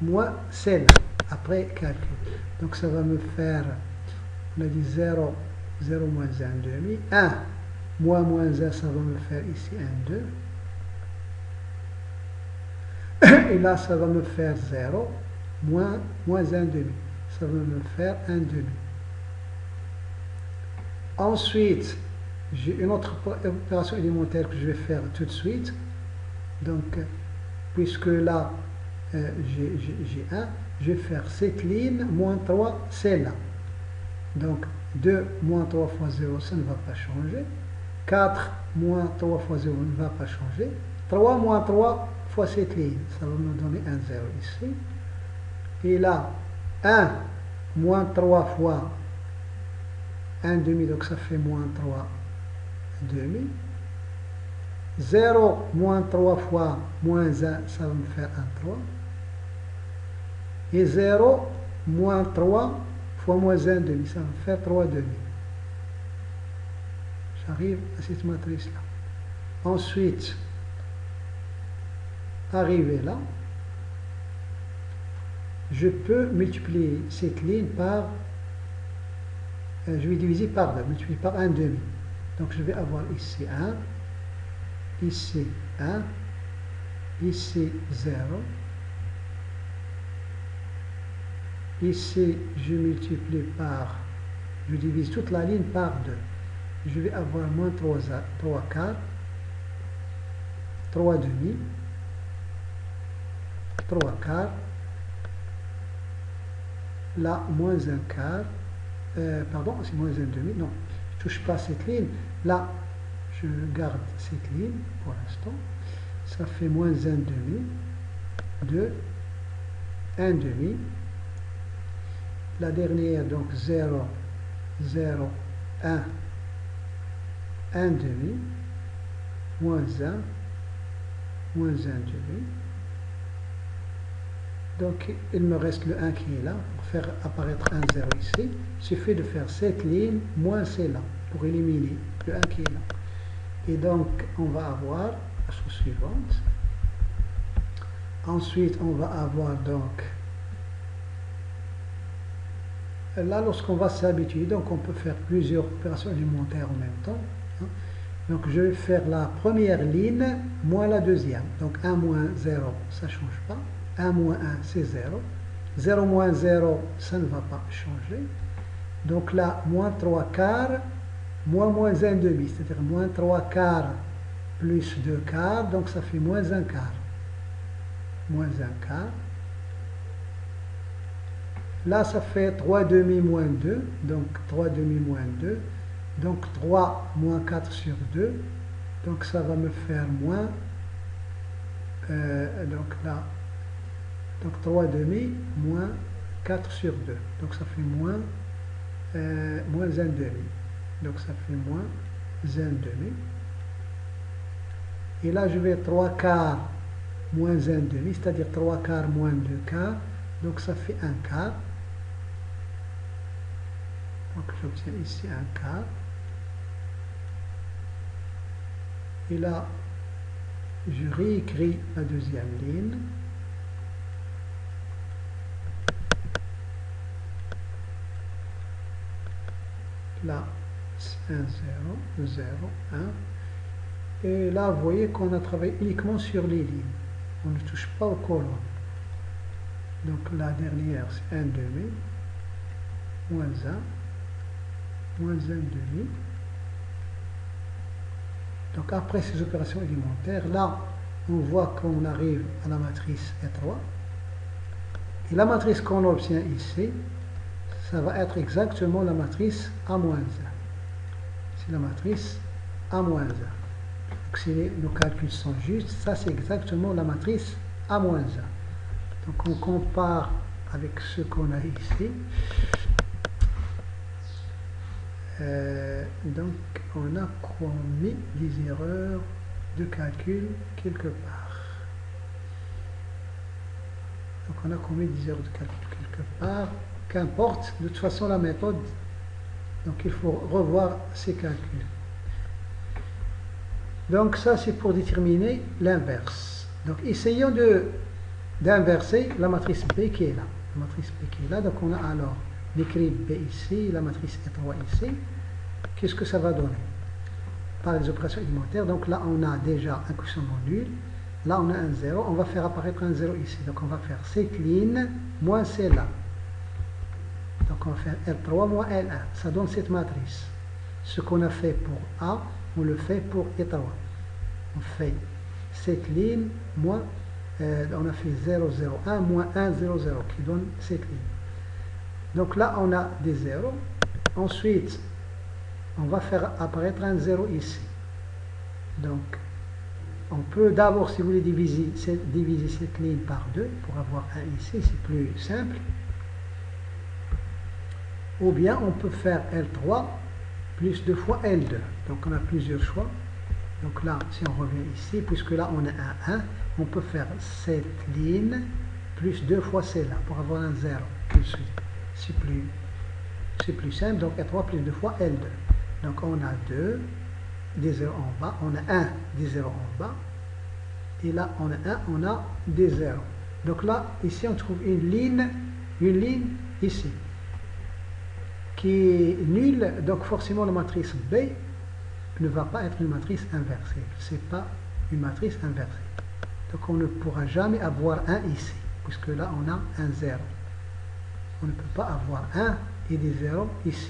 moins celle, après calcul. Donc ça va me faire, on a dit 0, 0 moins 1 demi, 1, moins 1, ça va me faire ici 1, 2. Et là, ça va me faire 0, moins 1 demi. Ça va me faire 1 demi. Ensuite, j'ai une autre opération élémentaire que je vais faire tout de suite. Donc, puisque là, j'ai 1, je vais faire cette ligne, moins 3, celle-là. Donc, 2 moins 3 fois 0, ça ne va pas changer. 4 moins 3 fois 0 ne va pas changer. 3 moins 3 fois cette ligne, ça va me donner 1, 0 ici. Et là, 1 moins 3 fois 1 demi, donc ça fait moins 3 demi. 0 moins 3 fois moins 1, ça va me faire 1, 3. Et 0 moins 3 fois moins 1 demi, ça va me faire 3 demi. J'arrive à cette matrice-là. Ensuite, arrivé là, je peux multiplier cette ligne par, je vais diviser par 2, multiplier par 1 demi. Donc je vais avoir ici 1, ici 1, ici 0. Ici, je multiplie par, je divise toute la ligne par 2. Je vais avoir moins 3 quarts, 3 demi, 3 quarts, là, moins 1 quart, pardon, c'est moins 1 demi, non, je ne touche pas cette ligne. Là, je garde cette ligne pour l'instant. Ça fait moins 1 demi, 2, 1 demi. La dernière, donc 0, 0, 1, 1 demi, moins 1, moins 1 demi. Donc, il me reste le 1 qui est là. Pour faire apparaître un 0 ici, il suffit de faire cette ligne moins celle-là pour éliminer le 1 qui est là. Et donc, on va avoir la chose suivante. Ensuite, on va avoir donc, là, lorsqu'on va s'habituer, donc on peut faire plusieurs opérations élémentaires en même temps. Hein. Donc, je vais faire la première ligne moins la deuxième. Donc, 1 moins 0, ça ne change pas. 1 moins 1, c'est 0. 0 moins 0, ça ne va pas changer. Donc là, moins 3 quarts, moins 1 demi, c'est-à-dire moins 3 quarts plus 2 quarts, donc ça fait moins 1 quart. Moins 1 quart. Là, ça fait 3 demi moins 2. Donc 3 demi moins 2. Donc 3 moins 4 sur 2. Donc ça va me faire moins. Donc là, donc 3 demi moins 4 sur 2. Donc ça fait moins 1 demi. Donc ça fait moins 1 demi. Et là, je vais 3 quarts moins 1 demi, c'est-à-dire 3 quarts moins 2 quarts. Donc ça fait 1 quart. Donc j'obtiens ici 1 quart. Et là, je réécris la deuxième ligne. Là, 1, 0, 0, 1. Et là, vous voyez qu'on a travaillé uniquement sur les lignes. On ne touche pas aux colonnes. Donc la dernière, c'est 1 demi, moins 1, moins 1 demi. Donc après ces opérations élémentaires, là, on voit qu'on arrive à la matrice E3. Et la matrice qu'on obtient ici, ça va être exactement la matrice A-1. C'est la matrice A-1. Donc si nos calculs sont justes, ça c'est exactement la matrice A-1. Donc on compare avec ce qu'on a ici. Donc on a commis des erreurs de calcul quelque part. Donc on a commis des erreurs de calcul quelque part. Qu'importe, de toute façon la méthode, donc il faut revoir ces calculs. Donc ça c'est pour déterminer l'inverse. Donc essayons d'inverser la matrice B qui est là. La matrice B qui est là, donc on a alors l'écrit B ici, la matrice E3 ici. Qu'est-ce que ça va donner? Par les opérations élémentaires, donc là on a déjà un coefficient nul. Là on a un 0, on va faire apparaître un 0 ici. Donc on va faire cette ligne moins celle-là. Donc on va faire L3 moins L1. Ça donne cette matrice. Ce qu'on a fait pour A, on le fait pour E3. On fait cette ligne moins, on a fait 0, 0, 1 moins 1, 0, 0 qui donne cette ligne. Donc là on a des 0. Ensuite, on va faire apparaître un 0 ici. Donc on peut d'abord, si vous voulez, diviser cette ligne par 2 pour avoir 1 ici, c'est plus simple. Ou bien on peut faire L3 plus 2 fois L2. Donc on a plusieurs choix. Donc là, si on revient ici, puisque là on a un 1, on peut faire cette ligne plus 2 fois celle-là pour avoir un 0 tout de suite. C'est plus simple. Donc L3 plus 2 fois L2. Donc on a 2, des 0 en bas. On a 1, des 0 en bas. Et là on a 1, on a des 0. Donc là, ici on trouve une ligne ici, qui est nulle. Donc forcément la matrice B ne va pas être une matrice inversée. Ce n'est pas une matrice inversée. Donc on ne pourra jamais avoir 1 ici, puisque là on a un 0. On ne peut pas avoir 1 et des 0 ici.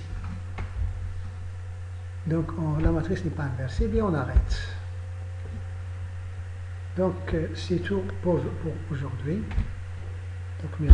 Donc la matrice n'est pas inversée, bien on arrête. Donc c'est tout pour aujourd'hui. Donc merci.